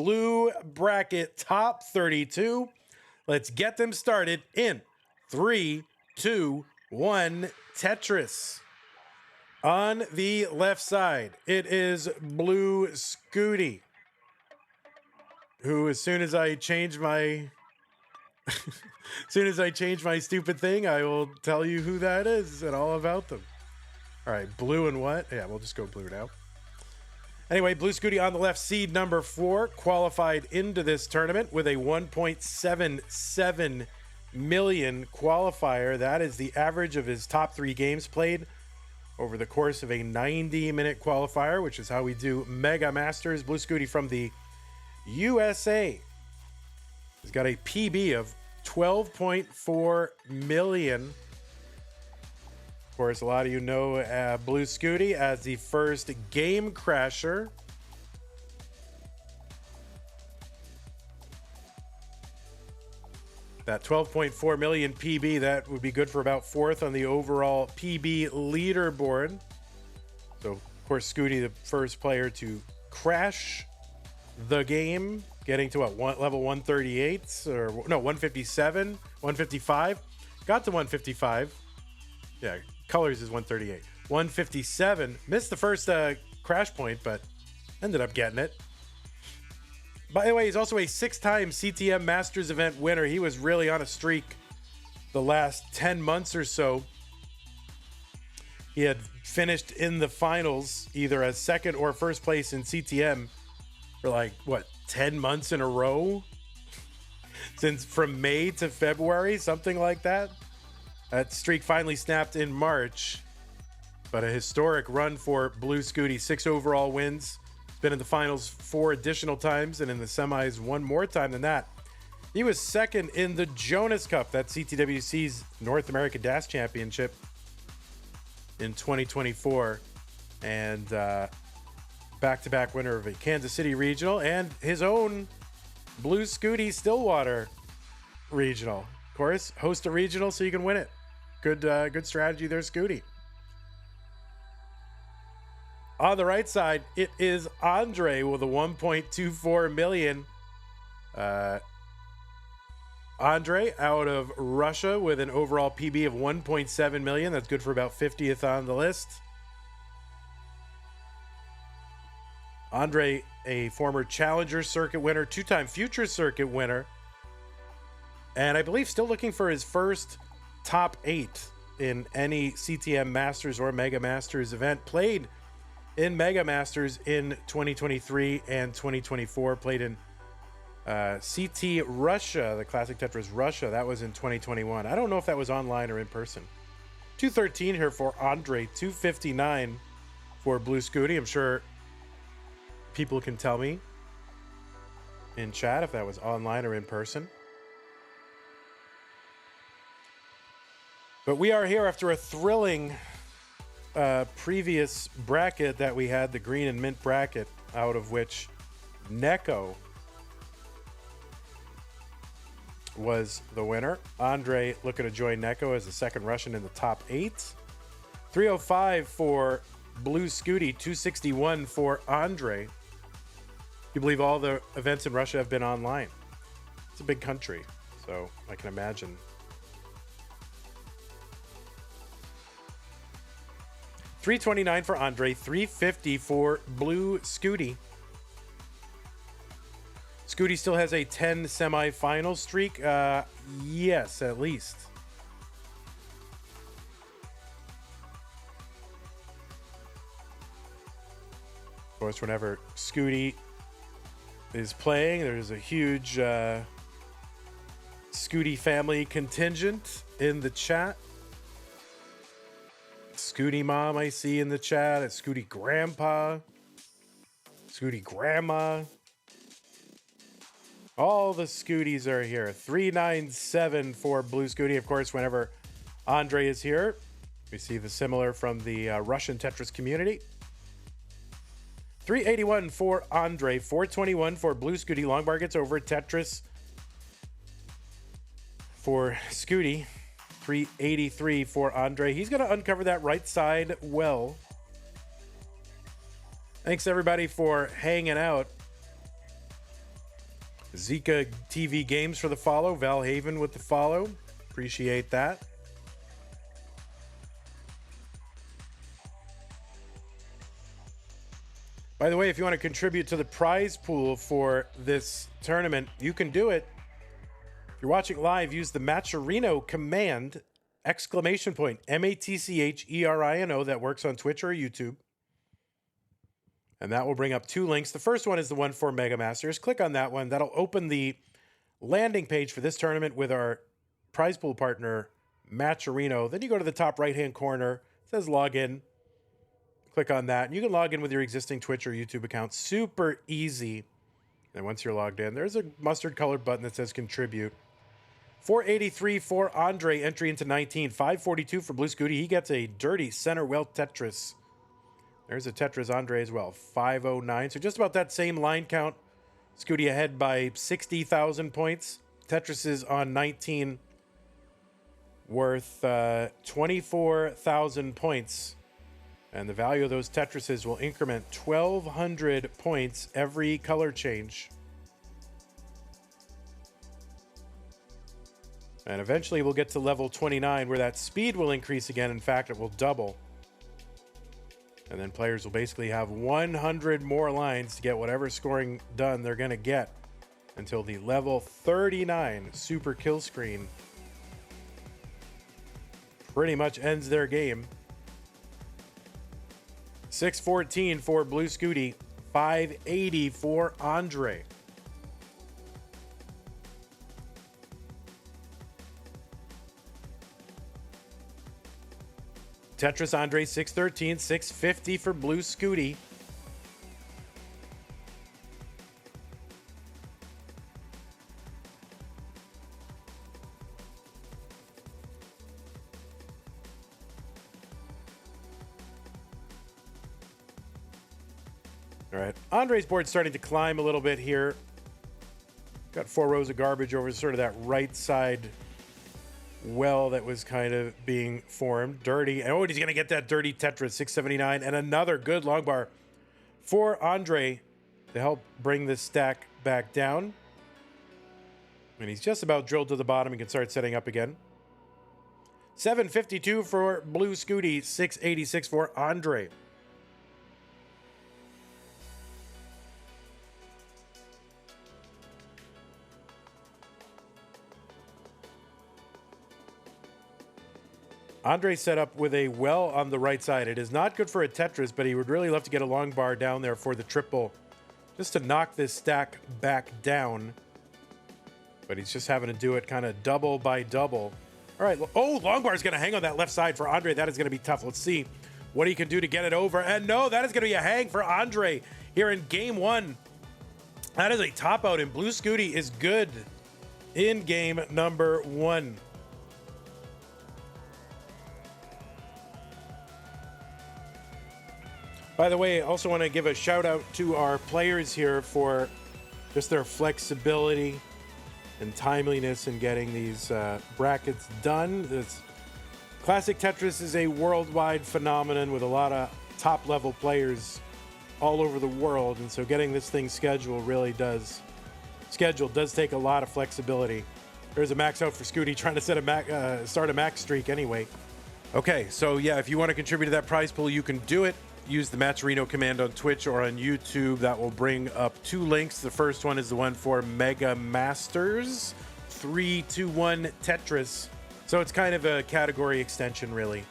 blue bracket top 32. Let's get them started in 3, 2, 1. Tetris. On the left side, it is blue Scuti, who as soon as I change my stupid thing, I will tell you who that is and all about them. All right, blue and what? Yeah, we'll just go blue now. Anyway, blue Scuti on the left, seed number 4, qualified into this tournament with a 1.77 million qualifier. That is the average of his top 3 games played over the course of a 90-minute qualifier, which is how we do Mega Masters. Blue Scuti from the USA has got a PB of 12.4 million. Of course, a lot of you know Blue Scuti as the first game crasher. That 12.4 million PB, that would be good for about 4th on the overall PB leaderboard. So, of course, Scuti, the first player to crash the game, getting to what, level 138 or no, 157, 155. Got to 155. Yeah, colors is 138. 157. Missed the first crash point, but ended up getting it. By the way, he's also a 6-time CTM Masters event winner. He was really on a streak the last 10 months or so. He had finished in the finals either as second or first place in CTM for like, what, 10 months in a row? Since from May to February, something like that. That streak finally snapped in March. But a historic run for Blue Scuti. 6 overall wins. Been in the finals 4 additional times, and in the semis 1 more time than that. He was second in the Jonas Cup, that CTWC's North America Dash Championship in 2024, and back-to-back winner of a Kansas City Regional and his own Blue Scuti Stillwater Regional. Of course, host a regional so you can win it. Good strategy there, Scuti. On the right side, it is Andrey with a 1.24 million. Andrey out of Russia with an overall PB of 1.7 million. That's good for about 50th on the list. Andrey, a former Challenger Circuit winner, 2-time Future Circuit winner, and I believe still looking for his first top 8 in any CTM Masters or Mega Masters event. Played in Mega Masters in 2023 and 2024. Played in CT Russia, the Classic Tetris Russia. That was in 2021. I don't know if that was online or in person. 213 here for Andrey, 259 for Blue Scuti. I'm sure people can tell me in chat if that was online or in person. But we are here after a thrilling previous bracket that we had, the green and mint bracket, out of which Neko was the winner. Andrey looking to join Neko as the second Russian in the top 8. 305 for Blue Scuti, 261 for Andrey. You believe all the events in Russia have been online? It's a big country, so I can imagine. $329 for Andrey, $350 for Blue Scuti. Scuti still has a 10 semifinal streak. Yes, at least. Of course, whenever Scuti is playing, there's a huge Scuti family contingent in the chat. Scuti mom I see in the chat. It's Scuti grandpa. Scuti grandma. All the Scutis are here. 397 for Blue Scuti. Of course, whenever Andrey is here, we see the similar from the Russian Tetris community. 381 for Andrey. 421 for Blue Scuti. Long bar gets over. Tetris for Scuti. 383 for Andrey. He's going to uncover that right side well. Thanks, everybody, for hanging out. Zika TV Games for the follow. Valhaven with the follow. Appreciate that. By the way, if you want to contribute to the prize pool for this tournament, you can do it. If you're watching live, use the Matcherino command, exclamation point, MATCHERINO, that works on Twitch or YouTube. And that will bring up two links. The first one is the one for Mega Masters. Click on that one. That'll open the landing page for this tournament with our prize pool partner, Matcherino. Then you go to the top right-hand corner. It says login. Click on that. And you can log in with your existing Twitch or YouTube account. Super easy. And once you're logged in, there's a mustard-colored button that says contribute. 483 for Andrey, entry into 19. 542 for Blue Scuti. He gets a dirty center well Tetris. There's a Tetris Andrey as well. 509. So just about that same line count. Scuti ahead by 60,000 points. Tetris is on 19, worth 24,000 points. And the value of those Tetrises will increment 1,200 points every color change. And eventually we'll get to level 29 where that speed will increase again. In fact, it will double. And then players will basically have 100 more lines to get whatever scoring done they're going to get until the level 39 super kill screen pretty much ends their game. 614 for Blue Scuti, 580 for Andrey. Tetris Andrey, 613, 650 for Blue Scuti. All right, Andrey's board's starting to climb a little bit here. Got 4 rows of garbage over sort of that right side well that was kind of being formed. Dirty. Oh, he's going to get that dirty Tetris, 679. And another good long bar for Andrey to help bring this stack back down. And he's just about drilled to the bottom. He can start setting up again. 752 for Blue Scuti, 686 for Andrey. Andrey set up with a well on the right side. It is not good for a Tetris, but he would really love to get a long bar down there for the triple, just to knock this stack back down. But he's just having to do it kind of double by double. All right. Oh, long bar is going to hang on that left side for Andrey. That is going to be tough. Let's see what he can do to get it over. And no, that is going to be a hang for Andrey here in game 1. That is a top out, and Blue Scuti is good in game number 1. By the way, I also want to give a shout out to our players here for just their flexibility and timeliness in getting these brackets done. This Classic Tetris is a worldwide phenomenon with a lot of top-level players all over the world, and so getting this thing scheduled does take a lot of flexibility. There's a max out for Scuti trying to start a max streak anyway. Okay, so yeah, if you want to contribute to that prize pool, you can do it. Use the Matcherino command on Twitch or on YouTube. That will bring up 2 links. The first one is the one for Mega Masters 321 Tetris. So it's kind of a category extension, really.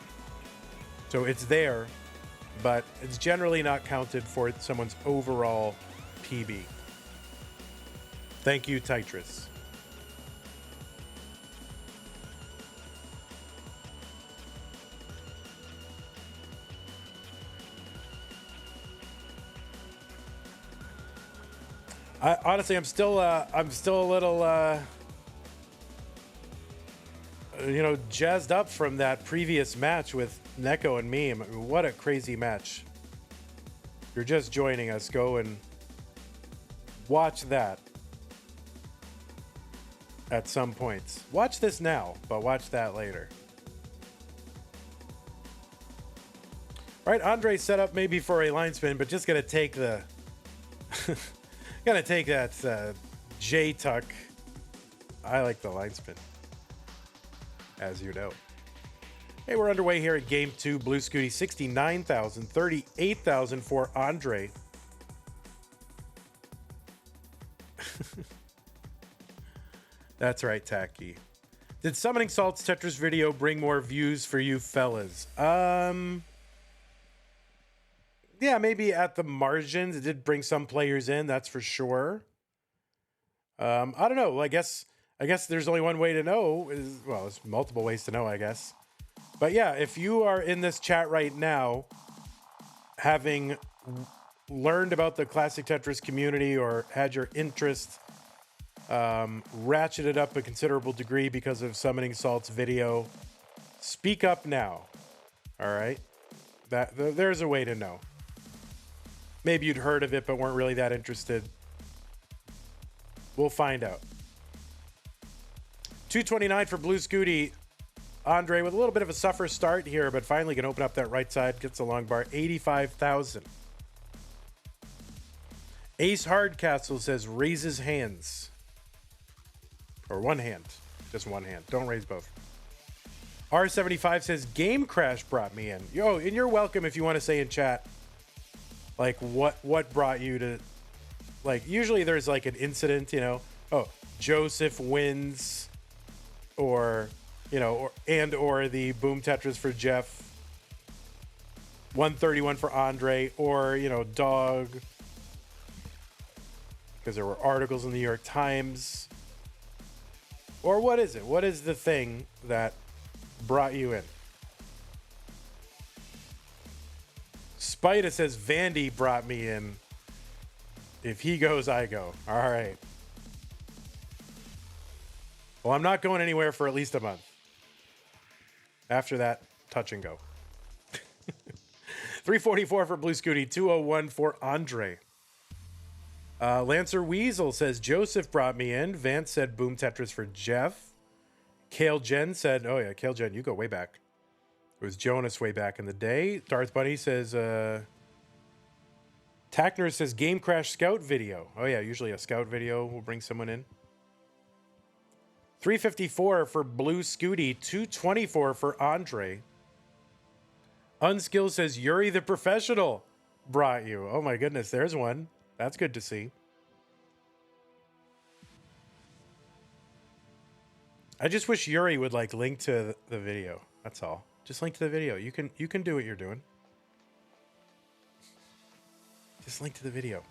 So it's there, but it's generally not counted for someone's overall PB. Thank you, Tetris. Honestly, I'm still a little, jazzed up from that previous match with Neko and me. I mean, what a crazy match. If you're just joining us, go and watch that at some points. Watch this now, but watch that later. All right, Andrey set up maybe for a line spin, but just gonna take the... Gonna take that J-Tuck. I like the line spin, as you know. Hey, we're underway here at Game 2. Blue Scuti, 69,000, 38,000 for Andrey. That's right, Tacky. Did Summoning Salt's Tetris video bring more views for you fellas? Yeah, maybe at the margins. It did bring some players in, that's for sure. I don't know. I guess there's only one way to know. Well, there's multiple ways to know, I guess. But yeah, if you are in this chat right now, having learned about the classic Tetris community or had your interest ratcheted up a considerable degree because of Summoning Salt's video, speak up now. All right? There's a way to know. Maybe you'd heard of it but weren't really that interested. We'll find out. 229 for Blue Scuti. Andrey with a little bit of a suffer start here, but finally can open up that right side, gets a long bar, 85,000. Ace Hardcastle says raises hands. Or one hand. Just one hand. Don't raise both. R75 says game crash brought me in. Yo, and you're welcome if you want to say in chat, like what brought you to, like, usually there's like an incident, you know. Oh, Joseph wins, or, you know, or the Boom Tetris for Jeff, 131 for Andrey, or, you know, Dog, because there were articles in the New York Times. Or what is it? What is the thing that brought you in? Spida says Vandy brought me in. If he goes, I go. All right. Well, I'm not going anywhere for at least a month. After that, touch and go. 344 for Blue Scuti, 201 for Andrey. Lancer Weasel says Joseph brought me in. Vance said Boom Tetris for Jeff. Kale Jen said, oh yeah, Kale Jen, you go way back. It was Jonas way back in the day. Darth Bunny says, Tackner says Game Crash Scout video. Oh yeah, usually a Scout video will bring someone in. 354 for Blue Scuti, 224 for Andrey. Unskilled says Yuri the Professional brought you. Oh my goodness, there's one. That's good to see. I just wish Yuri would like link to the video. That's all. Just link to the video. You can do what you're doing. Just link to the video.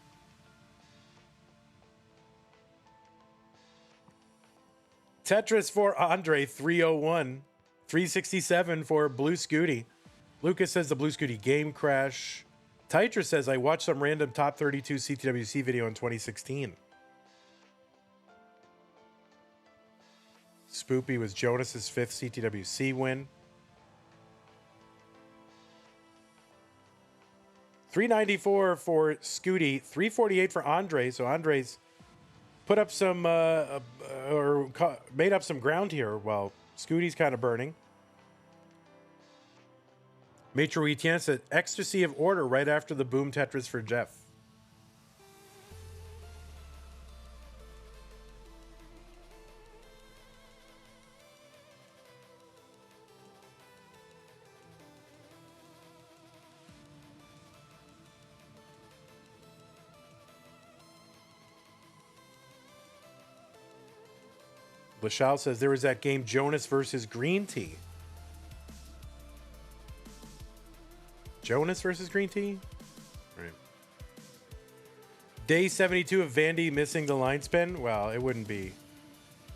Tetris for Andrey, 301. 367 for Blue Scuti. Lucas says the Blue Scuti game crash. Titra says I watched some random top 32 CTWC video in 2016. Spoopy was Jonas's 5th CTWC win. 394 for Scuti, 348 for Andrey. So Andrey's put up some, made up some ground here while Scuti's kind of burning. Metro Etienne said Ecstasy of Order right after the Boom Tetris for Jeff. Lachelle says there was that game Jonas versus Green Tea. Jonas versus Green Tea? All right. Day 72 of Vandy missing the line spin. Well, it wouldn't be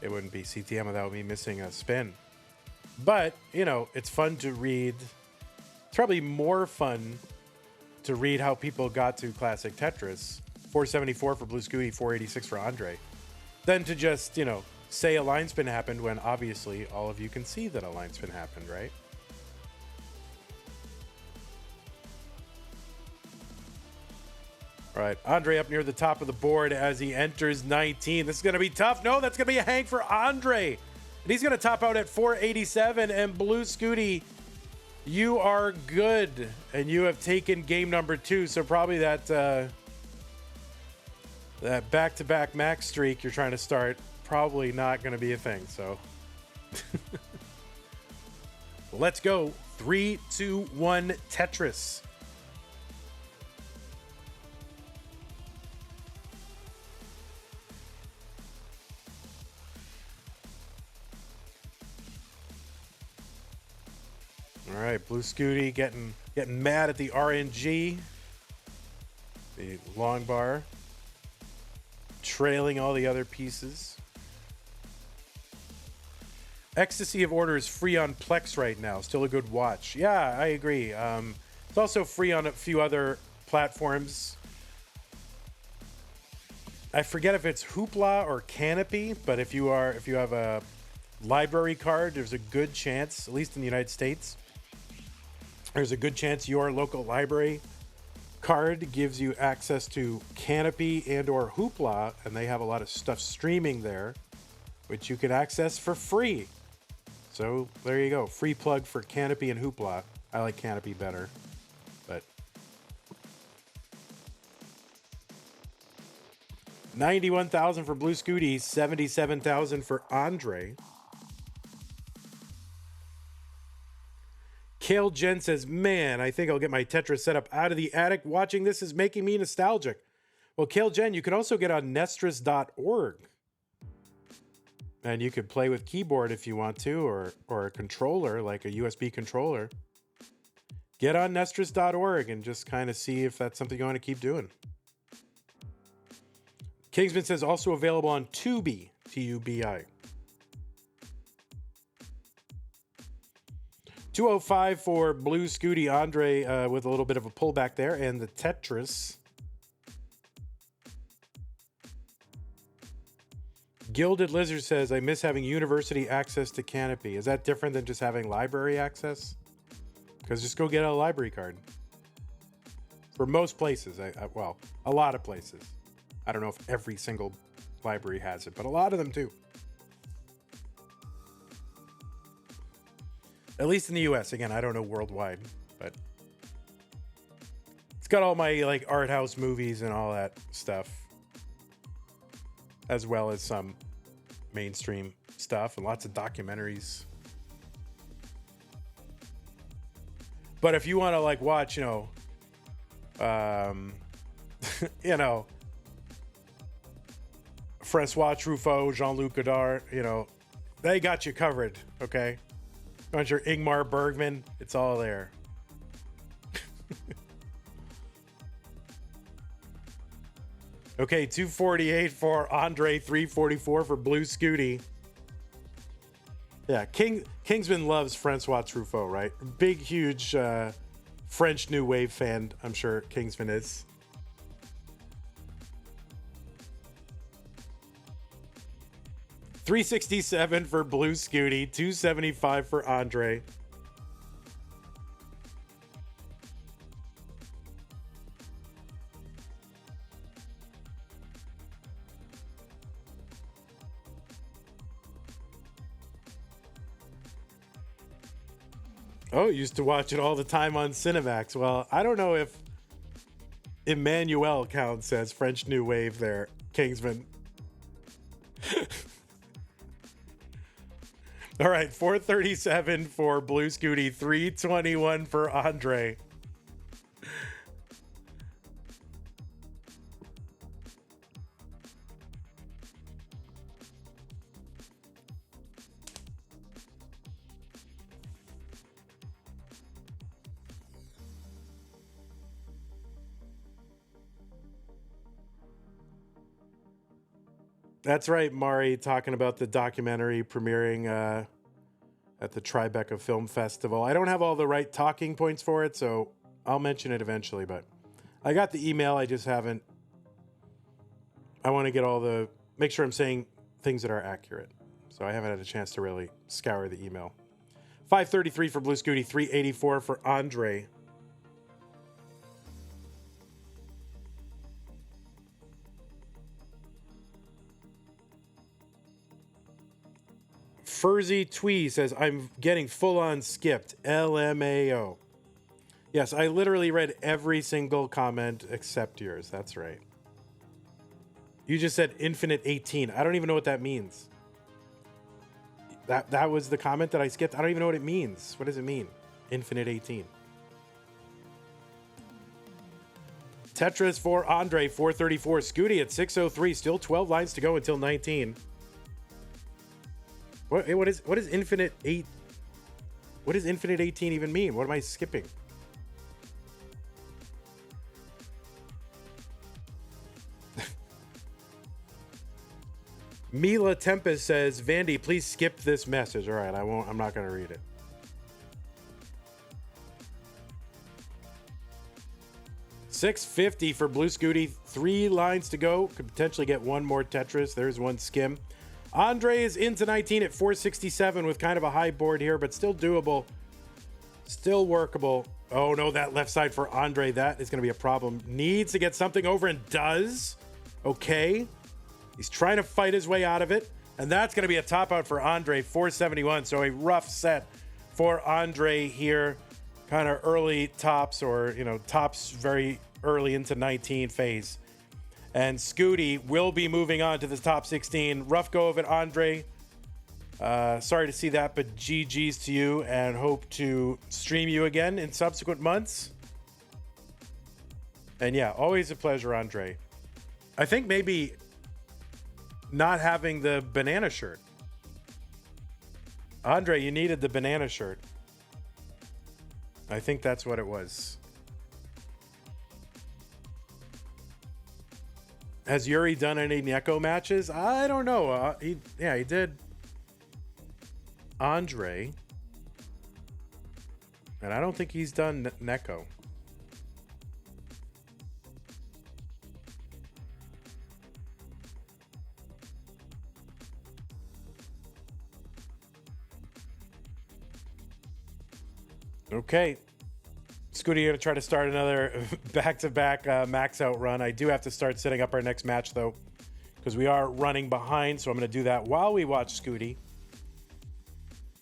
CTM without me missing a spin. But, you know, it's fun to read. It's probably more fun to read how people got to classic Tetris. 474 for Blue Scuti, 486 for Andrey. Than to just, you know, say a line spin happened when obviously all of you can see that a line spin happened, right? All right, Andrey up near the top of the board as he enters 19. This is going to be tough. No, that's going to be a hang for Andrey. And he's going to top out at 487. And Blue Scuti, you are good. And you have taken game number 2. So probably that That back-to-back max streak you're trying to start, probably not going to be a thing, so. Let's go. 3, 2, 1, Tetris. All right, Blue Scuti getting mad at the RNG. The long bar. Trailing all the other pieces. Ecstasy of Order is free on Plex right now. Still a good watch. Yeah, I agree. It's also free on a few other platforms. I forget if it's Hoopla or Canopy, but if you have a library card, there's a good chance, at least in the United States, there's a good chance your local library card gives you access to Canopy and or Hoopla, and they have a lot of stuff streaming there, which you can access for free. So there you go. Free plug for Canopy and Hoopla. I like Canopy better, but 91,000 for Blue Scuti, 77,000 for Andrey. Kale Jen says, man, I think I'll get my Tetris setup out of the attic. Watching this is making me nostalgic. Well, Kale Jen, you can also get on nestris.org. And you could play with keyboard if you want to, or a controller, like a USB controller. Get on nestris.org and just kind of see if that's something you want to keep doing. Kingsman says, also available on Tubi, Tubi. 205 for Blue Scuti, Andrey with a little bit of a pullback there, and the Tetris. Gilded Lizard says, I miss having university access to Canopy. Is that different than just having library access? Because just go get a library card. For most places, well, a lot of places. I don't know if every single library has it, but a lot of them do. At least in the US. Again, I don't know worldwide, but it's got all my like art house movies and all that stuff, as well as some mainstream stuff and lots of documentaries. But if you want to like watch, you know, you know, Francois Truffaut, Jean-Luc Godard, you know, they got you covered, okay? Want your Ingmar Bergman? It's all there. Okay, 248 for Andrey, 344 for Blue Scuti. Yeah, Kingsman loves Francois Truffaut, right? Big, huge French New Wave fan, I'm sure Kingsman is. $367 for Blue Scuti, $275 for Andrey. Oh, used to watch it all the time on Cinemax. Well, I don't know if Emmanuel counts as French New Wave there, Kingsman. All right, 437 for Blue Scuti, 321 for Andrey. That's right, Mari, talking about the documentary premiering at the Tribeca Film Festival. I don't have all the right talking points for it, so I'll mention it eventually, but I got the email, I just haven't. I want to get make sure I'm saying things that are accurate. So I haven't had a chance to really scour the email. 533 for Blue Scuti, 384 for Andrey. Furzy Twee says, I'm getting full-on skipped. LMAO. Yes, I literally read every single comment except yours. That's right. You just said infinite 18. I don't even know what that means. That was the comment that I skipped. I don't even know what it means. What does it mean? Infinite 18. Tetris for Andrey, 434. Scuti at 603. Still 12 lines to go until 19. What is infinite 8? What does infinite 18 even mean? What am I skipping? Mila Tempest says, Vandy, please skip this message. All right, I won't. I'm not going to read it. $650 for Blue Scuti. 3 lines to go. Could potentially get one more Tetris. There's one skim. Andrey is into 19 at 467 with kind of a high board here, but still doable. Still workable. Oh, no, that left side for Andrey. That is going to be a problem. Needs to get something over and does. Okay. He's trying to fight his way out of it. And that's going to be a top out for Andrey, 471. So a rough set for Andrey here. Kind of early tops or, tops very early into 19 phase. And Scuti will be moving on to the top 16. Rough go of it, Andrey. Sorry to see that, but GG's to you and hope to stream you again in subsequent months. And yeah, always a pleasure, Andrey. I think maybe not having the banana shirt. Andrey, you needed the banana shirt. I think that's what it was. Has Yuri done any Neko matches? I don't know. He did. Andrey. And I don't think he's done Neko. Okay. Scuti going to try to start another back-to-back max out run. I do have to start setting up our next match, though, because we are running behind, so I'm going to do that while we watch Scuti.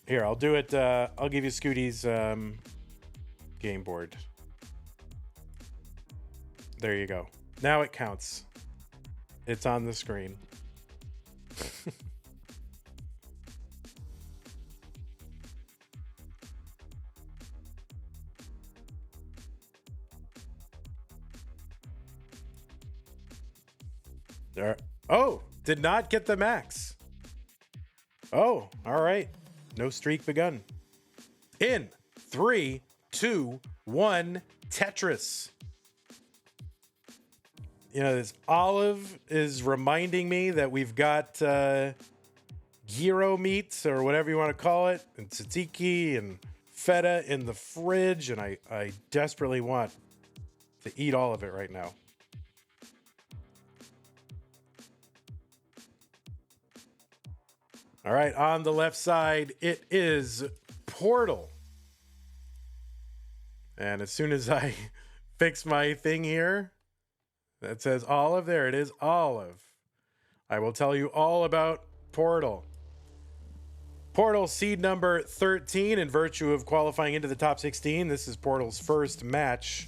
Here, I'll do it. I'll give you Scuti's game board. There you go. Now it counts. It's on the screen. There. Oh, did not get the max. Oh, all right. No streak begun. In 3, 2, 1, Tetris. This olive is reminding me that we've got gyro meats or whatever you want to call it, and tzatziki and feta in the fridge, and I desperately want to eat all of it right now. All right, on the left side, it is Portal. And as soon as I fix my thing here, that says Olive, there it is, Olive. I will tell you all about Portal. Portal seed number 13 in virtue of qualifying into the top 16. This is Portal's first match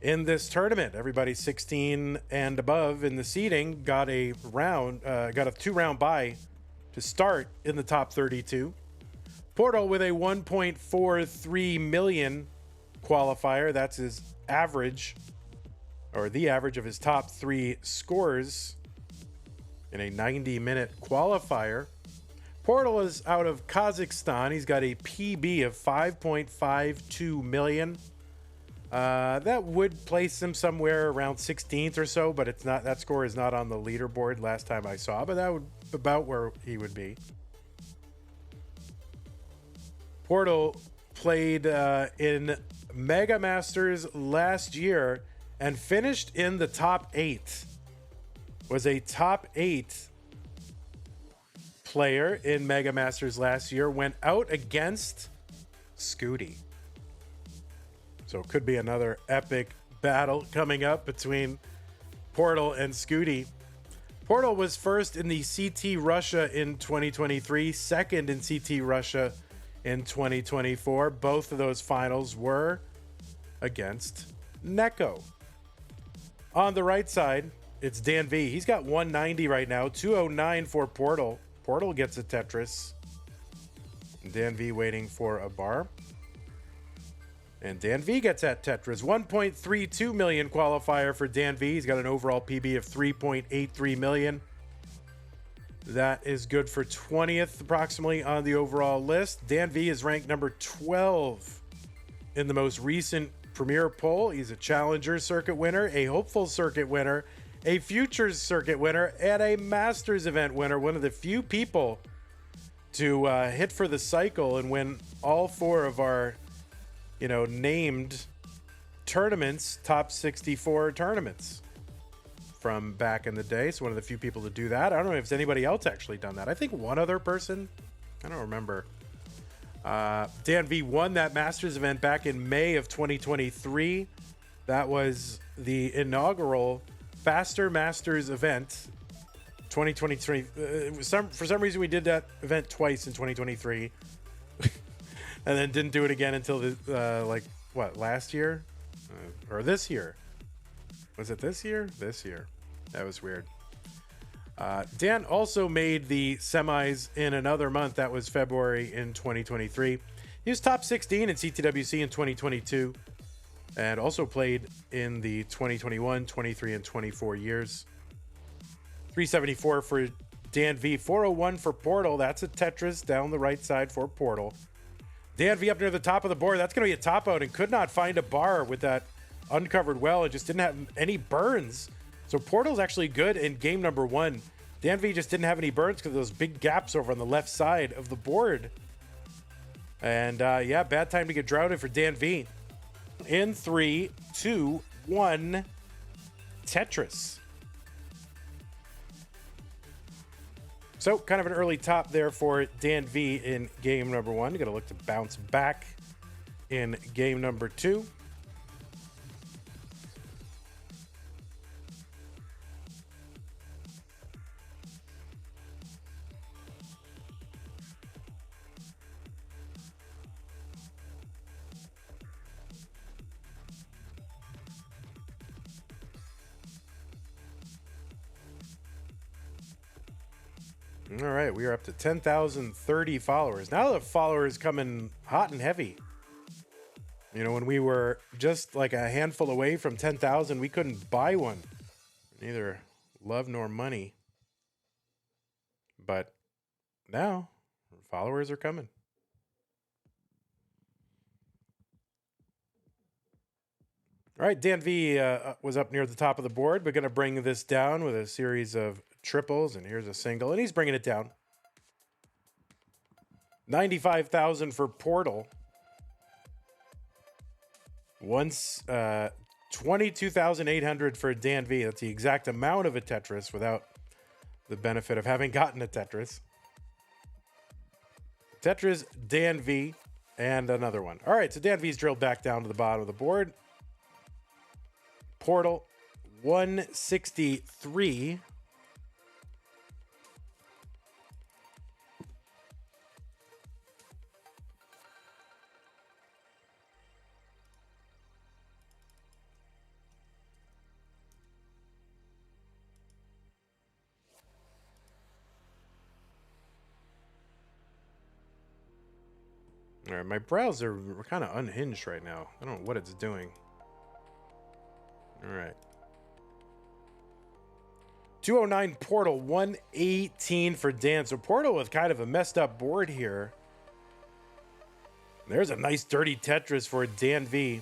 in this tournament. Everybody 16 and above in the seeding got a 2-round bye to start in the top 32. Portal with a 1.43 million qualifier. That's his average, or the average of his top 3 scores in a 90-minute qualifier. Portal is out of Kazakhstan. He's got a PB of 5.52 million. That would place him somewhere around 16th or so, but it's not. That score is not on the leaderboard last time I saw, but that would about where he would be. Portal played in Mega Masters last year and finished in the top 8. Was a top 8 player in Mega Masters last year. Went out against Scuti. So it could be another epic battle coming up between Portal and Scuti. Portal was first in the CT Russia in 2023, second in CT Russia in 2024. Both of those finals were against Neko. On the right side, it's DanV. He's got 190 right now. 209 for Portal. Portal gets a Tetris. DanV waiting for a bar. And DanV gets that Tetris. 1.32 million qualifier for DanV. He's got an overall PB of 3.83 million. That is good for 20th approximately on the overall list. DanV is ranked number 12 in the most recent Premier poll. He's a Challenger Circuit winner, a Hopeful Circuit winner, a Futures Circuit winner, and a Masters event winner. One of the few people to hit for the cycle and win all four of our, named tournaments, top 64 tournaments from back in the day. So one of the few people to do that. I don't know if anybody else actually done that. I think one other person. I don't remember. DanV won that Masters event back in May of 2023. That was the inaugural Faster Masters event 2023. For some reason we did that event twice in 2023 and then didn't do it again until last year or this year. Was it this year? This year. That was weird. Dan also made the semis in another month. That was February in 2023. He was top 16 in CTWC in 2022 and also played in the 2021, 23, and 24 years. 374 for DanV, 401 for Portal. That's a Tetris down the right side for Portal. DanV up near the top of the board. That's going to be a top out and could not find a bar with that uncovered well. It just didn't have any burns. So Portal's actually good in game number one. DanV just didn't have any burns because of those big gaps over on the left side of the board. And bad time to get droughted for DanV. In 3, 2, 1, Tetris. So kind of an early top there for DanV in game number one. You're going to look to bounce back in game number two. All right, we are up to 10,030 followers. Now the followers coming hot and heavy. When we were just like a handful away from 10,000, we couldn't buy one. Neither love nor money. But now, followers are coming. All right, DanV was up near the top of the board. We're going to bring this down with a series of triples, and here's a single, and he's bringing it down. 95,000 for Portal. 22,800 for DanV. That's the exact amount of a Tetris without the benefit of having gotten a Tetris. Tetris, DanV, and another one. All right, so DanV's drilled back down to the bottom of the board. Portal, 163. All right, my browser, we're kind of unhinged right now. I don't know what it's doing. All right. 209 Portal, 118 for Dan. So Portal with kind of a messed up board here. There's a nice dirty Tetris for DanV.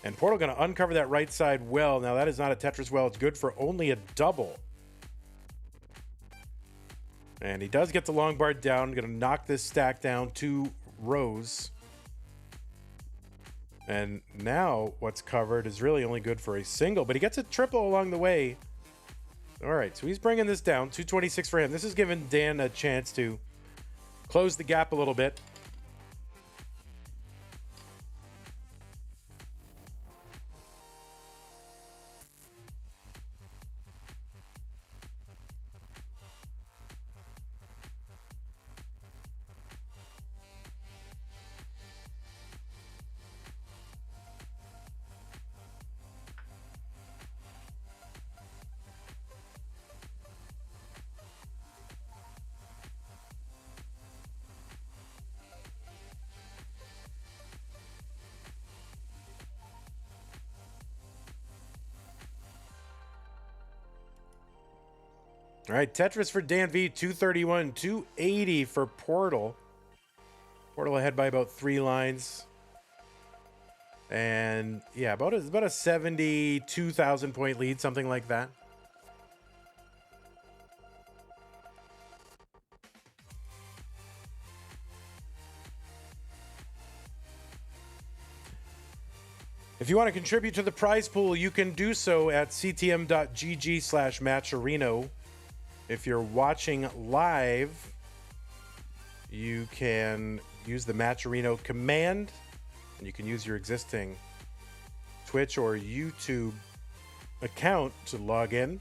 And Portal going to uncover that right side well. Now that is not a Tetris well. It's good for only a double. And he does get the long bar down. Going to knock this stack down 2 rows. And now what's covered is really only good for a single, but he gets a triple along the way. All right, so he's bringing this down. 226 for him. This is giving Dan a chance to close the gap a little bit. All right, Tetris for DanV, 231, 280 for Portal. Portal ahead by about 3 lines. And yeah, about a 72,000 point lead, something like that. If you want to contribute to the prize pool, you can do so at ctm.gg/matcherino. If you're watching live, you can use the Matcherino command, and you can use your existing Twitch or YouTube account to log in.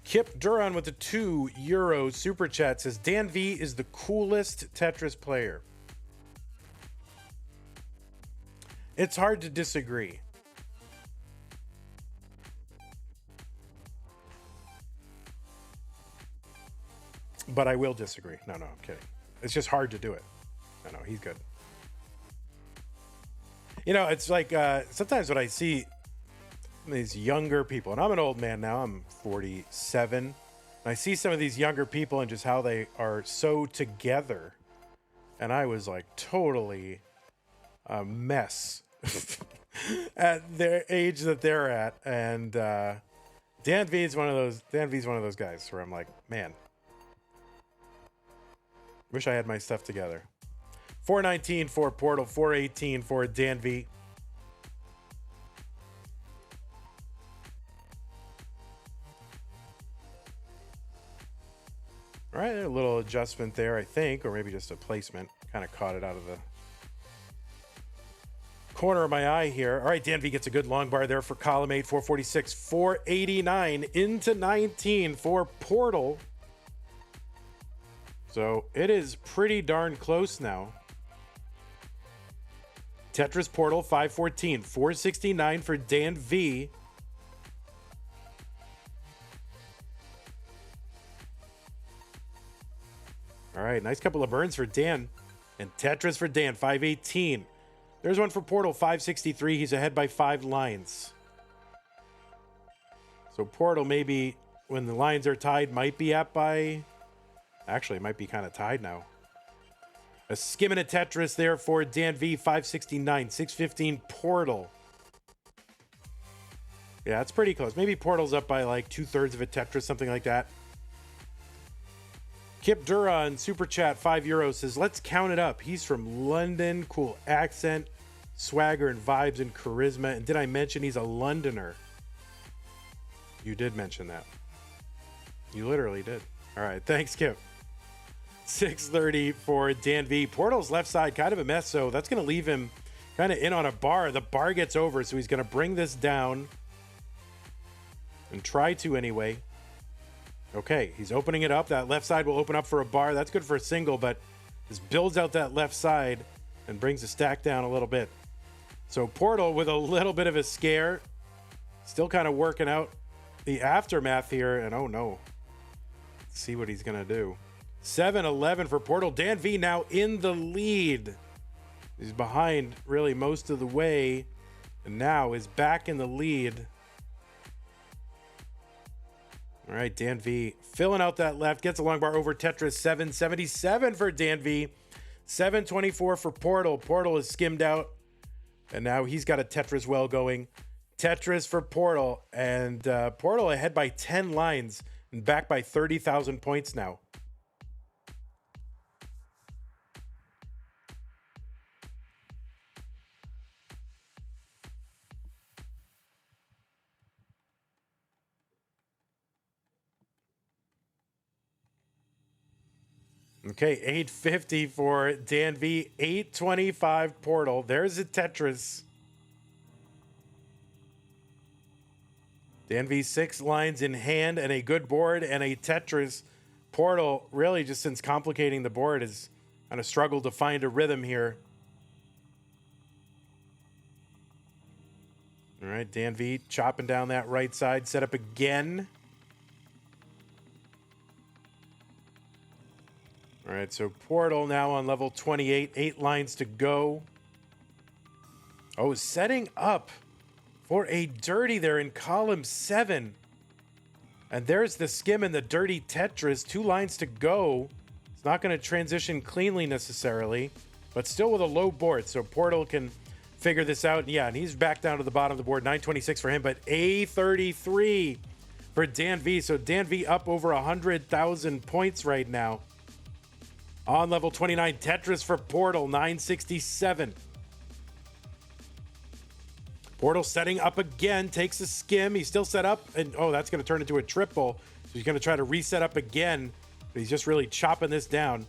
Kip Duran with the €2 super chat says, DanV is the coolest Tetris player. It's hard to disagree. But I will disagree. No, I'm kidding. It's just hard to do it. No, he's good. You know, it's like sometimes when I see these younger people, and I'm an old man now, I'm 47, and I see some of these younger people and just how they are so together, and I was like totally a mess at their age that they're at. And DanV is one of those guys where I'm like, man, wish I had my stuff together. 419 for Portal, 418 for DanV. All right, a little adjustment there, I think, or maybe just a placement. Kind of caught it out of the corner of my eye here. All right, DanV gets a good long bar there for column 8, 446, 489 into 19 for Portal. So it is pretty darn close now. Tetris Portal, 514, 469 for DanV. All right, nice couple of burns for Dan. And Tetris for Dan, 518. There's one for Portal, 563. He's ahead by 5 lines. So Portal, maybe when the lines are tied, might be up by... Actually, it might be kind of tied now. A skimming a Tetris there for DanV, 569, 615 Portal. Yeah, it's pretty close. Maybe Portal's up by like 2/3 of a Tetris, something like that. Kip Duran, Super Chat, €5 says, let's count it up. He's from London. Cool accent, swagger and vibes and charisma. And did I mention he's a Londoner? You did mention that. You literally did. All right, thanks, Kip. 630 for DanV. Portal's left side, kind of a mess, so that's going to leave him kind of in on a bar. The bar gets over, so he's going to bring this down and try to anyway. Okay, he's opening it up. That left side will open up for a bar. That's good for a single, but this builds out that left side and brings the stack down a little bit. So Portal with a little bit of a scare. Still kind of working out the aftermath here, and oh no. Let's see what he's going to do. 7-11 for Portal. DanV now in the lead. He's behind really most of the way, and now is back in the lead. All right, DanV filling out that left. Gets a long bar over Tetris. 777 for DanV. 724 for Portal. Portal is skimmed out, and now he's got a Tetris well going. Tetris for Portal, and Portal ahead by 10 lines and back by 30,000 points now. Okay, 850 for DanV, 825 Portal. There's a Tetris. DanV 6 lines in hand and a good board and a Tetris. Portal, really just since complicating the board, has kind of struggled to find a rhythm here. All right, DanV chopping down that right side. Set up again. All right, so Portal now on level 28. 8 lines to go. Oh, setting up for a dirty there in column 7. And there's the skim and the dirty Tetris. 2 lines to go. It's not going to transition cleanly necessarily, but still with a low board. So Portal can figure this out. Yeah, and he's back down to the bottom of the board. 926 for him, but A33 for DanV. So DanV up over 100,000 points right now. On level 29, Tetris for Portal, 967. Portal setting up again, takes a skim. He's still set up, and oh, that's going to turn into a triple. So he's going to try to reset up again, but he's just really chopping this down.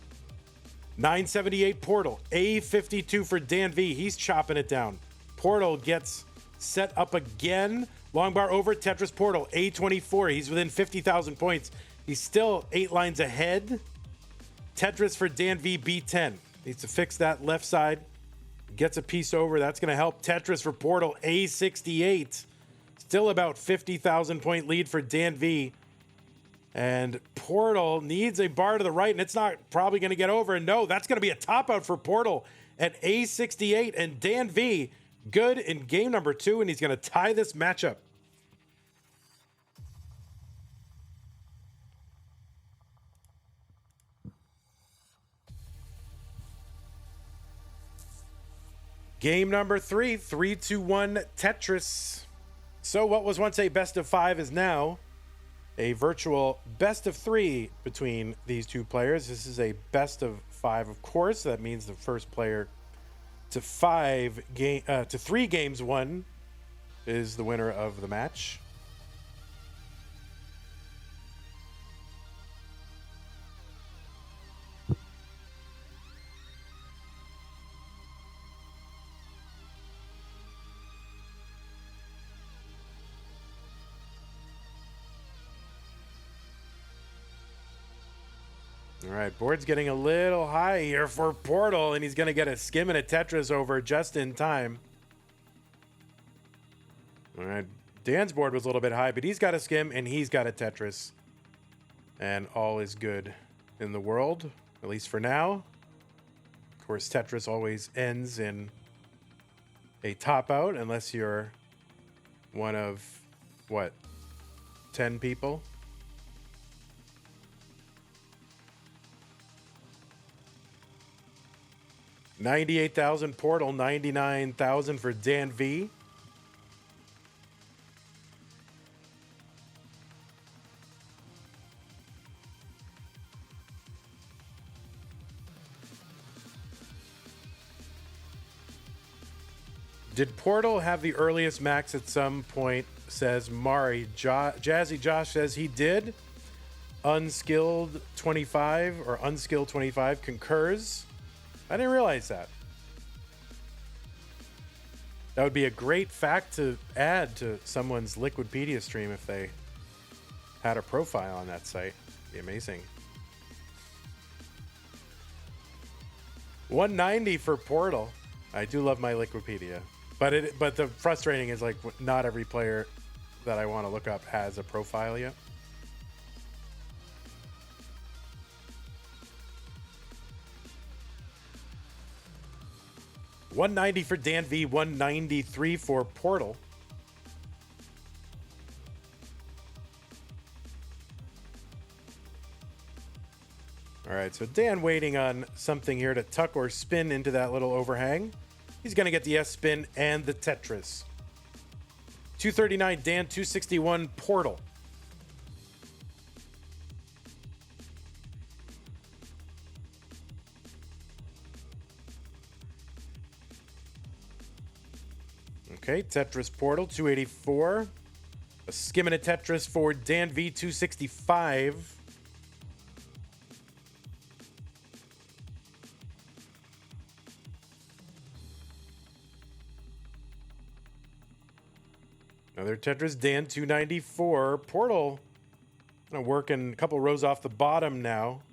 978 Portal, A52 for DanV. He's chopping it down. Portal gets set up again. Long bar over, Tetris Portal, A24. He's within 50,000 points. He's still 8 lines ahead. Tetris for DanV, B10. Needs to fix that left side. Gets a piece over. That's going to help. Tetris for Portal, A68. Still about 50,000 point lead for DanV. And Portal needs a bar to the right, and it's not probably going to get over. And no, that's going to be a top out for Portal at A68. And DanV good in game number 2, and he's going to tie this matchup. Game number 3, 3-2-1 Tetris. So what was once a best of 5 is now a virtual best of 3 between these two players. This is a best of 5, of course. That means the first player to 3 games won is the winner of the match. All right, board's getting a little high here for Portal, and he's going to get a skim and a Tetris over just in time. All right, Dan's board was a little bit high, but he's got a skim and he's got a Tetris. And all is good in the world, at least for now. Of course, Tetris always ends in a top out, unless you're one of, what, 10 people? $98,000 Portal, $99,000 for DanV. Did Portal have the earliest max at some point, says Mari. Jazzy Josh says he did. Unskilled 25 or Unskilled 25 concurs. I didn't realize that. That would be a great fact to add to someone's Liquidpedia stream if they had a profile on that site. It'd be amazing. 190 for Portal. I do love my Liquidpedia. But the frustrating is, like, not every player that I want to look up has a profile yet. $190 for DanV, $193 for Portal. All right, so Dan waiting on something here to tuck or spin into that little overhang. He's going to get the S spin and the Tetris. 239 Dan, 261 Portal. Okay, Tetris Portal, 284. A skim and a Tetris for DanV, 265. Another Tetris, Dan, 294. Portal, kind of working a couple rows off the bottom now.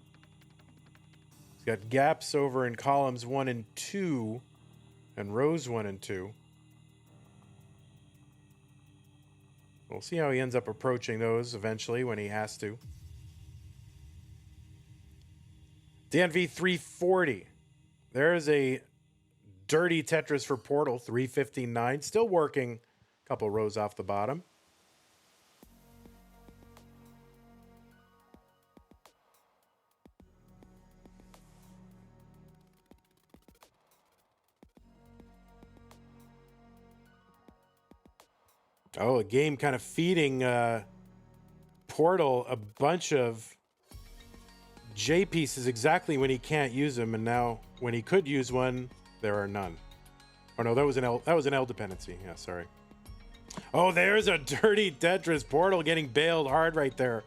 He's got gaps over in columns 1 and 2 and rows 1 and 2. We'll see how he ends up approaching those eventually when he has to. DanV 340. There's a dirty Tetris for Portal, 359. Still working couple rows off the bottom. Oh, a game kind of feeding Portal a bunch of J pieces exactly when he can't use them, and now when he could use one, there are none. Oh no, that was an L dependency. Yeah, sorry. Oh, there's a dirty Tetris. Portal getting bailed hard right there.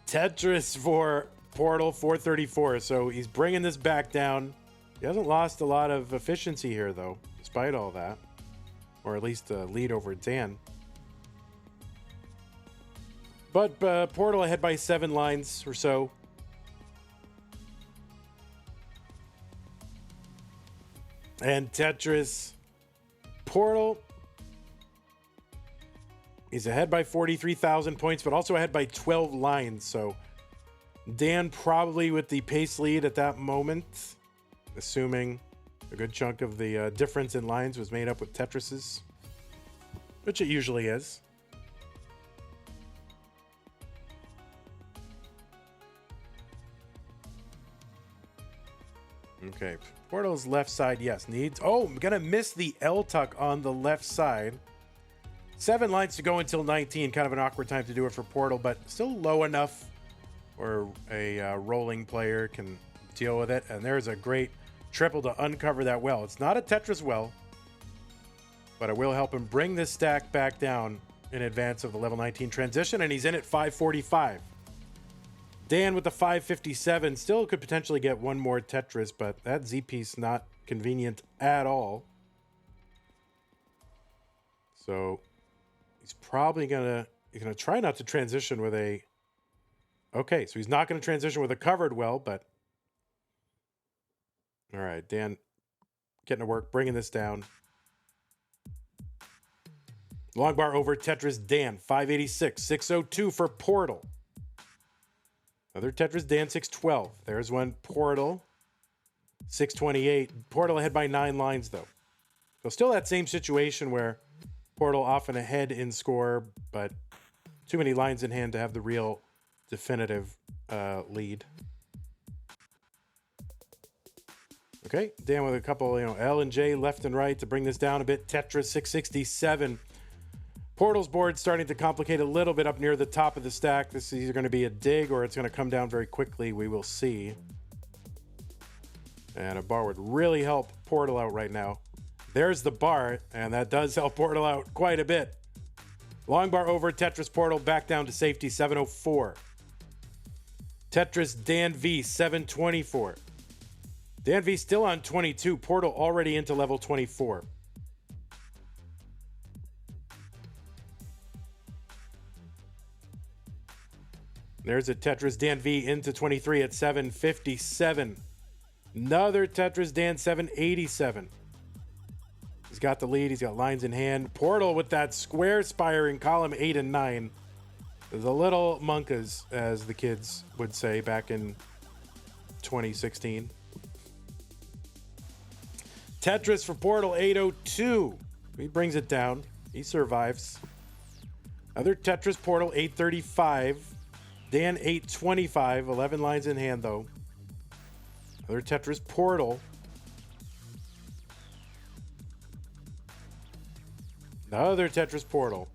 Tetris for Portal 434. So he's bringing this back down. He hasn't lost a lot of efficiency here, though, despite all that. Or at least a lead over Dan. But Portal ahead by 7 lines or so. And Tetris Portal, he's ahead by 43,000 points, but also ahead by 12 lines. So Dan probably with the pace lead at that moment, assuming a good chunk of the difference in lines was made up with Tetris's, which it usually is. Okay, Portal's left side, yes, needs... Oh, I'm going to miss the L-tuck on the left side. 7 lines to go until 19. Kind of an awkward time to do it for Portal, but still low enough where a rolling player can deal with it. And there's a great triple to uncover that well. It's not a Tetris well, but it will help him bring this stack back down in advance of the level 19 transition, and he's in at 545. Dan with the 557 still could potentially get one more Tetris, but that Z piece not convenient at all. So he's probably gonna try not to transition with a... Okay, so he's not going to transition with a covered well, but... All right, Dan getting to work, bringing this down. Long bar over Tetris Dan, 586, 602 for Portal. Another Tetris Dan, 612. There's one Portal, 628. Portal ahead by 9 lines, though. So still that same situation where Portal often ahead in score, but too many lines in hand to have the real definitive lead. Okay, Dan with a couple, L and J left and right to bring this down a bit. Tetris, 667. Portal's board starting to complicate a little bit up near the top of the stack. This is either going to be a dig or it's going to come down very quickly. We will see. And a bar would really help Portal out right now. There's the bar, and that does help Portal out quite a bit. Long bar over Tetris Portal, back down to safety, 704. Tetris DanV, 724. DanV still on 22. Portal already into level 24. There's a Tetris DanV into 23 at 757. Another Tetris Dan, 787. He's got the lead. He's got lines in hand. Portal with that square spire in column 8 and 9. The little monkas, as the kids would say back in 2016. Tetris for Portal, 802. He brings it down. He survives. Other Tetris Portal, 835. Dan, 825. 11 lines in hand, though. Other Tetris Portal. Another Tetris Portal.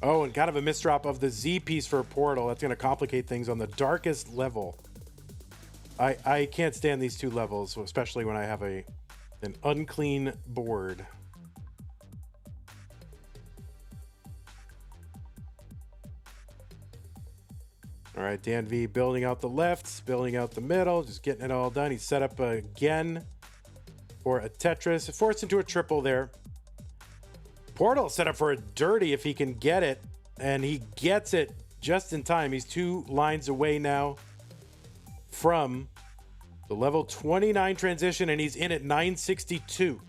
Oh, and kind of a misdrop of the Z piece for Portal. That's going to complicate things on the darkest level. I can't stand these two levels, especially when I have an unclean board. All right, DanV building out the lefts, building out the middle, just getting it all done. He's set up again for a Tetris. Forced into a triple there. Portal set up for a dirty if he can get it, and he gets it just in time. He's 2 lines away now from the level 29 transition, and he's in at 962.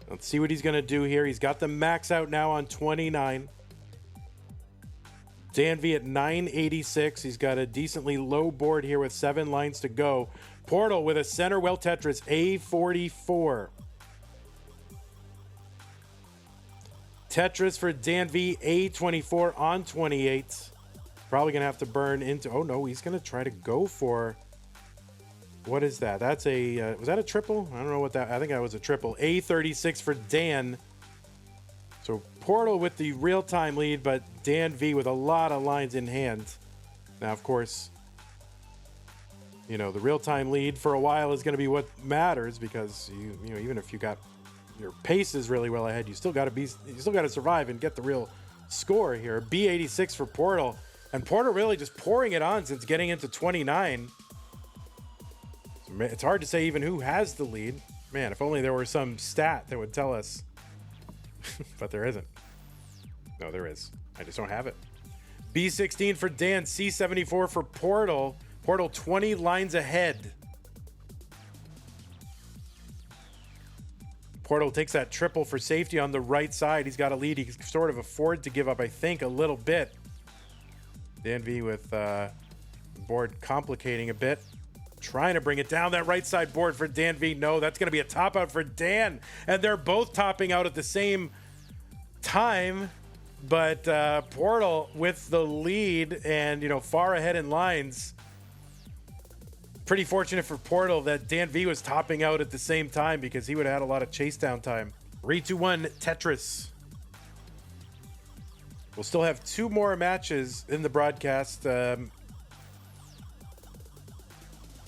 Let's see what he's going to do here. He's got the max out now on 29. DanV at 986. He's got a decently low board here with 7 lines to go. Portal with a center well Tetris, A44. Tetris for DanV, A24 on 28. Probably going to have to burn into... Oh, no, he's going to try to go for... What is that? That's a... was that a triple? I don't know what that... I think that was a triple. A36 for Dan. So Portal with the real-time lead, but DanV with a lot of lines in hand. Now, of course, you know, the real-time lead for a while is going to be what matters, because you know, even if you got your pace is really well ahead, you still got to survive and get the real score here. B86 for Portal, and Portal really just pouring it on since getting into 29. It's hard to say even who has the lead. Man, if only there were some stat that would tell us. But there isn't. No, there is. I just don't have it. B16 for Dan. C74 for Portal. Portal 20 lines ahead. Portal takes that triple for safety on the right side. He's got a lead. He can sort of afford to give up, I think, a little bit. DanV with board complicating a bit. Trying to bring it down that right side board for DanV. No, that's going to be a top out for Dan. And they're both topping out at the same time. But Portal with the lead and, you know, far ahead in lines. Pretty fortunate for Portal that DanV was topping out at the same time, because he would have had a lot of chase down time. 3-2-1 Tetris. We'll still have 2 more matches in the broadcast.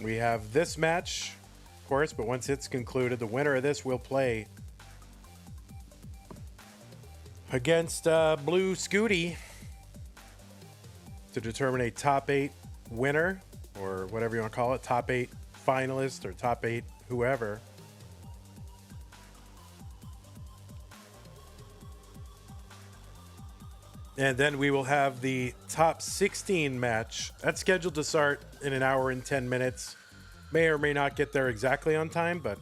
We have this match, of course, but once it's concluded, the winner of this will play against Blue Scuti to determine a top 8 winner, or whatever you want to call it, top 8 finalist or top 8 whoever. And then we will have the top 16 match. That's scheduled to start in an hour and 10 minutes. May or may not get there exactly on time, but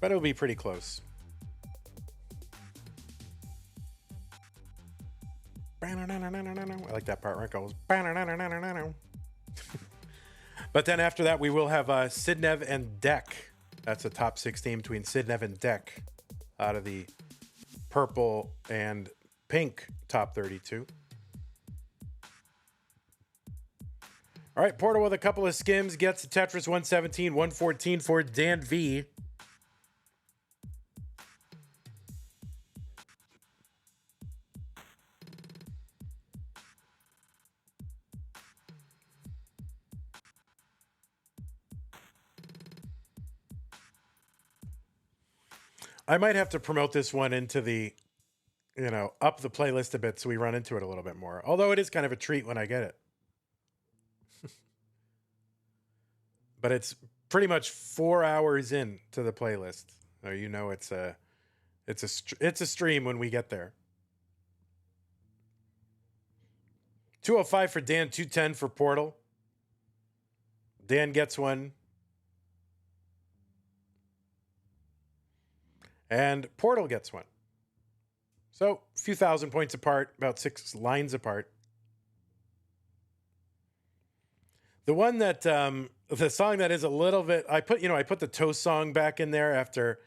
it'll be pretty close. I like that part where it goes. But then after that, we will have Sidnev and Deck. That's a top 16 between Sidnev and Deck out of the purple and pink top 32. All right, Portal with a couple of skims gets Tetris 117, 114 for DanV. I might have to promote this one into the, you know, up the playlist a bit so we run into it a little bit more. Although it is kind of a treat when I get it. But it's pretty much 4 hours in to the playlist. So you know it's a stream when we get there. 205 for Dan, 210 for Portal. Dan gets one. And Portal gets one. So a few thousand points apart, about 6 lines apart. The one that, the song that is a little bit, I put the Toast song back in there after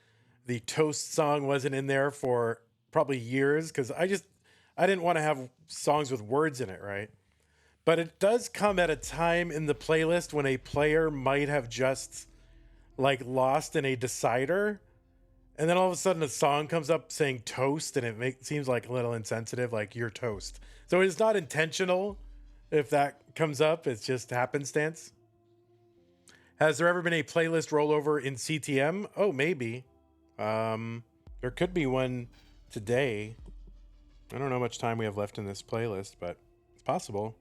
the Toast song wasn't in there for probably years, because I didn't want to have songs with words in it, right? But it does come at a time in the playlist when a player might have just like lost in a decider. And then all of a sudden a song comes up saying toast, and it seems like a little insensitive, like you're toast. So it's not intentional if that comes up, it's just happenstance. Has there ever been a playlist rollover in CTM? Oh, maybe. There could be one today. I don't know how much time we have left in this playlist, but it's possible.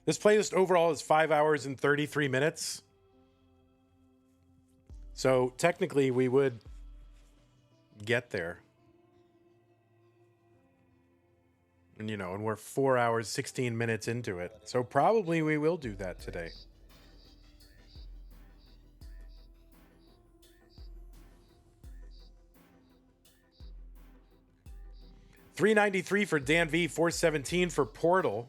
This playlist overall is 5 hours and 33 minutes. So technically we would get there. And and we're 4 hours 16 minutes into it, so probably we will do that today. $393 for DanV, $417 for Portal.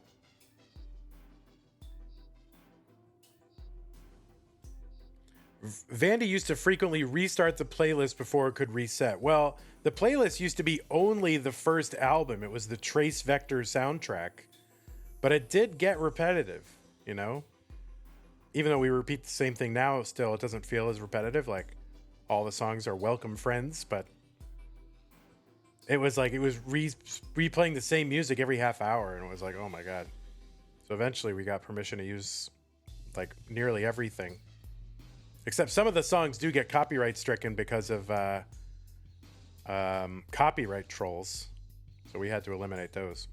Vandy used to frequently restart the playlist before it could reset. Well, the playlist used to be only the first album. It was the Trace Vector soundtrack. But it did get repetitive, you know? Even though we repeat the same thing now, still, it doesn't feel as repetitive. Like, all the songs are welcome friends, but it was like, it was replaying the same music every half hour, and it was like, oh my God. So eventually we got permission to use, like, nearly everything. Except some of the songs do get copyright stricken because of copyright trolls. So we had to eliminate those.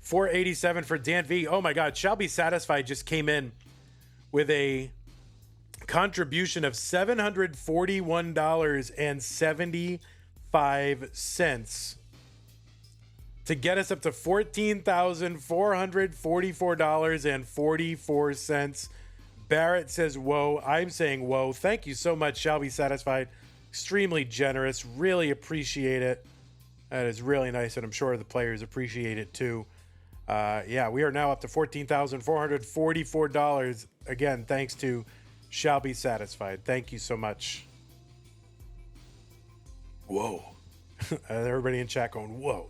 $487 for DanV. Oh my God. Shall Be Satisfied just came in with a contribution of $741.75 to get us up to $14,444.44. Barrett says, whoa. I'm saying, whoa. Thank you so much. Shall Be Satisfied. Extremely generous. Really appreciate it. That is really nice, and I'm sure the players appreciate it too. Yeah, we are now up to $14,444. Again, thanks to Shall Be Satisfied. Thank you so much. Whoa. Everybody in chat going, whoa.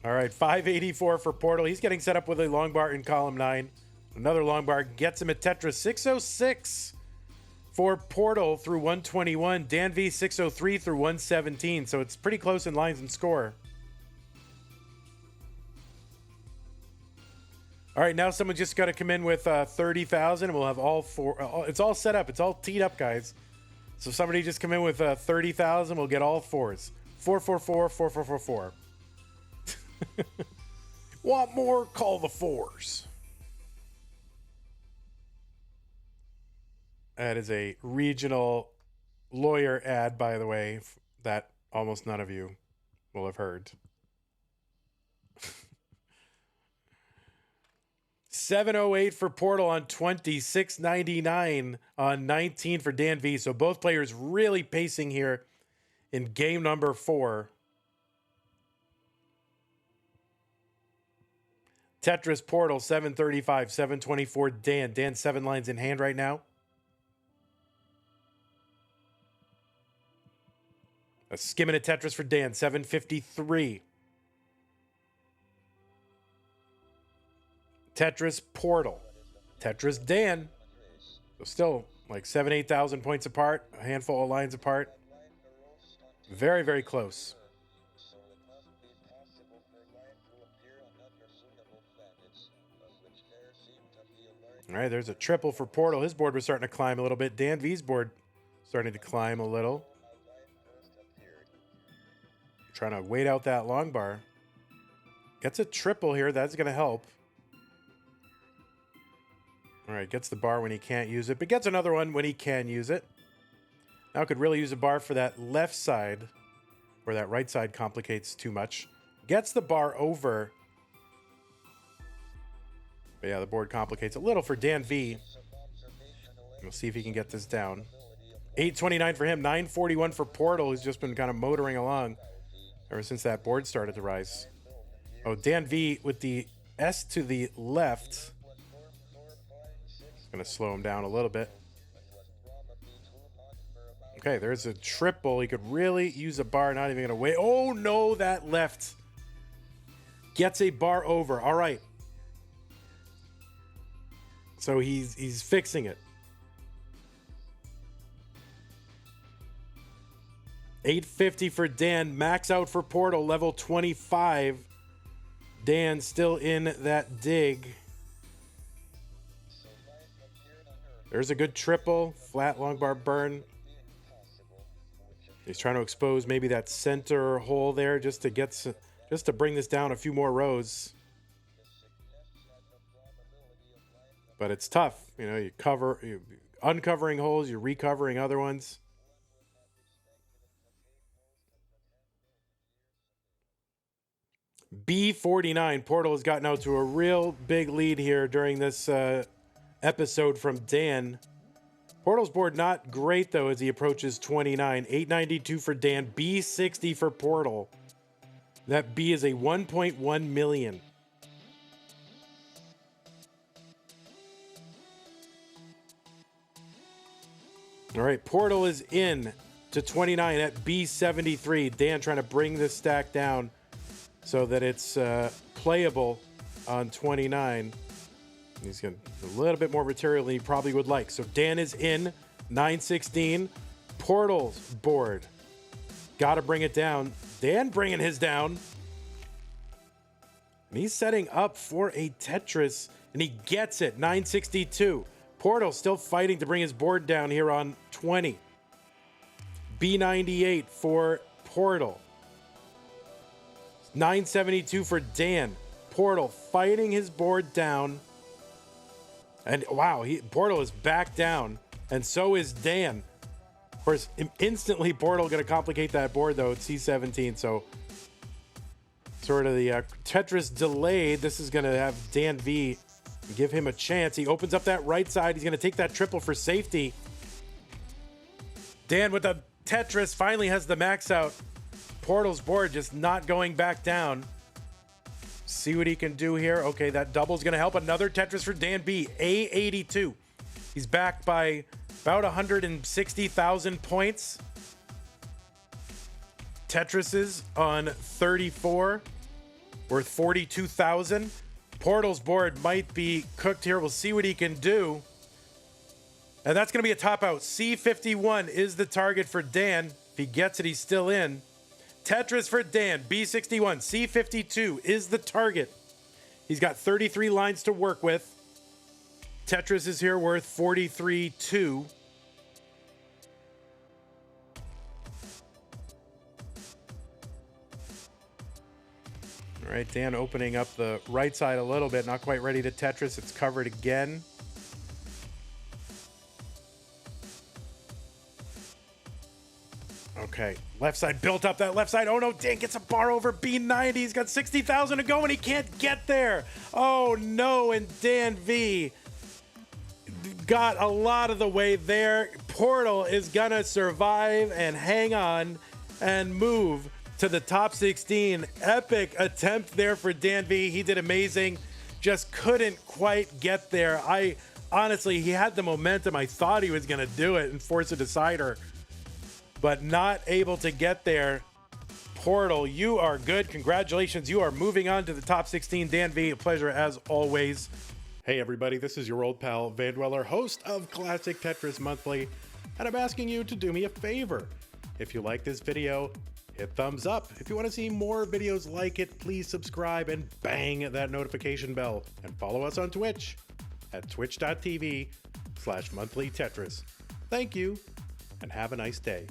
All right, $584 for Portal. He's getting set up with a long bar in column 9. Another long bar gets him at Tetris. 606 for Portal through 121. DanV 603 through 117. So it's pretty close in lines and score. All right, now someone just got to come in with 30,000, and we'll have all four. It's all set up. It's all teed up, guys. So somebody just come in with 30,000. We'll get all fours. 444 4444. Want more? Call the fours. That is a regional lawyer ad, by the way, that almost none of you will have heard. 708 for Portal on 20, 699 on 19 for DanV. So both players really pacing here in game number 4. Tetris Portal 735, 724 Dan. Dan 7 lines in hand right now. A skimming at Tetris for Dan 753. Tetris Portal. Tetris Dan. So still like 8,000 points apart. A handful of lines apart. Very, very close. All right, there's a triple for Portal. His board was starting to climb a little bit. DanV's board starting to climb a little. Trying to wait out that long bar. Gets a triple here. That's going to help. All right, gets the bar when he can't use it, but gets another one when he can use it. Now could really use a bar for that left side, where that right side complicates too much. Gets the bar over. But yeah, the board complicates a little for DanV. We'll see if he can get this down. 829 for him, 941 for Portal, who's just been kind of motoring along ever since that board started to rise. Oh, DanV with the S to the left. Going to slow him down a little bit. Okay, there's a triple. He could really use a bar, not even going to wait. Oh, no, that left. Gets a bar over. All right. So he's fixing it. 850 for Dan. Max out for Portal, level 25. Dan still in that dig. There's a good triple. Flat long bar burn. He's trying to expose maybe that center hole there just to bring this down a few more rows. But it's tough. You know, you're uncovering holes, you're recovering other ones. B49. Portal has gotten out to a real big lead here during this episode from Dan. Portal's board not great, though, as he approaches 29. 892 for Dan, B60 for Portal. That B is a 1.1 million. All right, Portal is in to 29 at B73. Dan trying to bring this stack down so that it's playable on 29. He's got a little bit more material than he probably would like. So Dan is in, 916. Portal's board. Got to bring it down. Dan bringing his down. And he's setting up for a Tetris, and he gets it, 962. Portal still fighting to bring his board down here on 20. B98 for Portal. 972 for Dan. Portal fighting his board down. And wow, Portal is back down, and so is Dan. Of course, instantly Portal going to complicate that board, though. It's C17, so sort of the Tetris delayed. This is going to have DanV give him a chance. He opens up that right side. He's going to take that triple for safety. Dan with the Tetris finally has the max out. Portal's board just not going back down. See what he can do here. Okay, that double's going to help. Another Tetris for Dan B. A82. He's back by about 160,000 points. Tetrises on 34, worth 42,000. Portal's board might be cooked here. We'll see what he can do. And that's going to be a top out. C51 is the target for Dan. If he gets it, he's still in. Tetris for Dan, B61. C52 is the target. He's got 33 lines to work with. Tetris is here worth 43.2. All right, Dan opening up the right side a little bit. Not quite ready to Tetris. It's covered again. Okay, left side built up. That left side. Oh no, Dan gets a bar over B90. He's got 60,000 to go and he can't get there. Oh no, and DanV got a lot of the way there. Portal is gonna survive and hang on and move to the top 16. Epic attempt there for DanV. He did amazing. Just couldn't quite get there. Honestly, he had the momentum. I thought he was gonna do it and force a decider, but not able to get there. Portal, you are good. Congratulations. You are moving on to the top 16. DanV, a pleasure as always. Hey everybody, this is your old pal, Vandweller, host of Classic Tetris Monthly, and I'm asking you to do me a favor. If you like this video, hit thumbs up. If you want to see more videos like it, please subscribe and bang that notification bell. And follow us on Twitch at twitch.tv/monthlytetris. Thank you, and have a nice day.